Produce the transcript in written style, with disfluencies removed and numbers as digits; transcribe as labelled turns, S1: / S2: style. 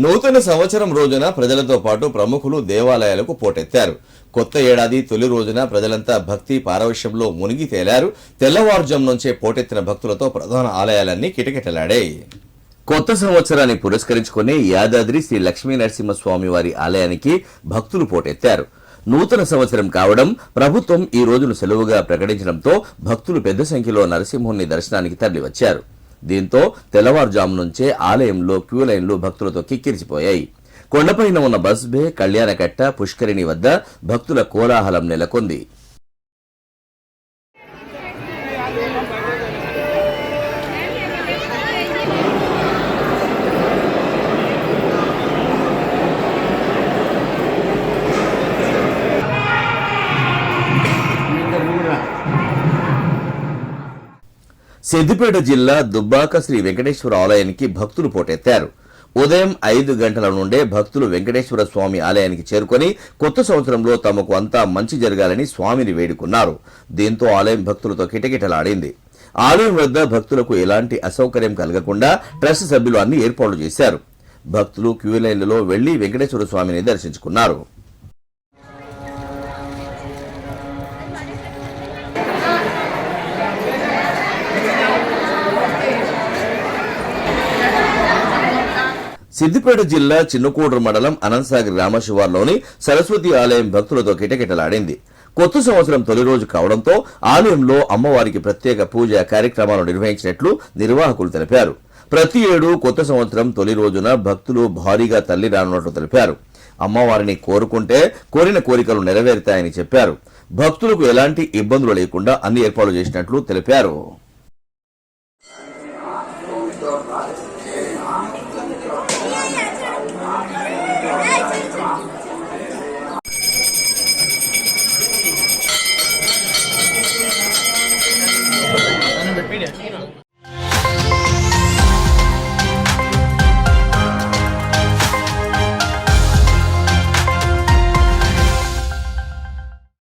S1: నూతన సంవత్సరం రోజున ప్రజలతో పాటు ప్రముఖులు దేవాలయాలకు పోటెత్తారు. కొత్త ఏడాది తొలి రోజున ప్రజలంతా భక్తి పారవశ్యంలో మునిగి తేలారు. తెల్లవారుజాము నుంచే పోటెత్తిన భక్తులతో ప్రధాన ఆలయాలన్నీ కిటకిటలాడాయి. కొత్త సంవత్సరాన్ని పురస్కరించుకుని యాదాద్రి శ్రీ లక్ష్మీ నరసింహస్వామి వారి ఆలయానికి భక్తులు పోటెత్తారు. నూతన సంవత్సరం కావడం, ప్రభుత్వం ఈ రోజును సెలవుగా ప్రకటించడంతో భక్తులు పెద్ద సంఖ్యలో నరసింహుని దర్శనానికి తరలివచ్చారు. దీంతో తెల్లవారుజాము నుంచే ఆలయంలో క్యూ లైన్లు భక్తులతో కిక్కిరిసిపోయాయి. కొండపైన ఉన్న బస్ బే, కళ్యాణకట్ట, పుష్కరిణి వద్ద భక్తుల కోలాహలం నెలకొంది. సిద్దిపేట జిల్లా దుబ్బాక శ్రీ వెంకటేశ్వర ఆలయానికి భక్తులు పోటెత్తారు. ఉదయం 5 గంటల నుండే భక్తులు వెంకటేశ్వర స్వామి ఆలయానికి చేరుకుని కొత్త సంవత్సరంలో తమకు అంతా మంచి జరగాలని స్వామిని వేడుకున్నారు. దీంతో ఆలయం భక్తులతో కిటకిటలాడింది. ఆలయం వద్ద భక్తులకు ఎలాంటి అసౌకర్యం కలగకుండా ట్రస్ట్ సభ్యులు అన్ని ఏర్పాట్లు చేశారు. భక్తులు క్యూ లైన్లలో వెళ్లి వెంకటేశ్వర స్వామిని దర్శించుకున్నారు. సిద్దిపేట జిల్లా చిన్నకోడూరు మండలం అనంతసాగర్ గ్రామ శివార్లోని సరస్వతి ఆలయం భక్తులతో కిటకిటలాడింది. కొత్త సంవత్సరం తొలి రోజు కావడంతో ఆలయంలో అమ్మవారికి ప్రత్యేక పూజ కార్యక్రమాలు నిర్వహించినట్లు నిర్వాహకులు తెలిపారు. ప్రతి ఏడు కొత్త సంవత్సరం తొలి రోజున భక్తులు భారీగా తల్లి రానున్నట్లు తెలిపారు. అమ్మవారిని కోరుకుంటే కోరిన కోరికలు నెరవేరుతాయని చెప్పారు. భక్తులకు ఎలాంటి ఇబ్బందులు లేకుండా అన్ని ఏర్పాట్లు చేసినట్లు తెలిపారు.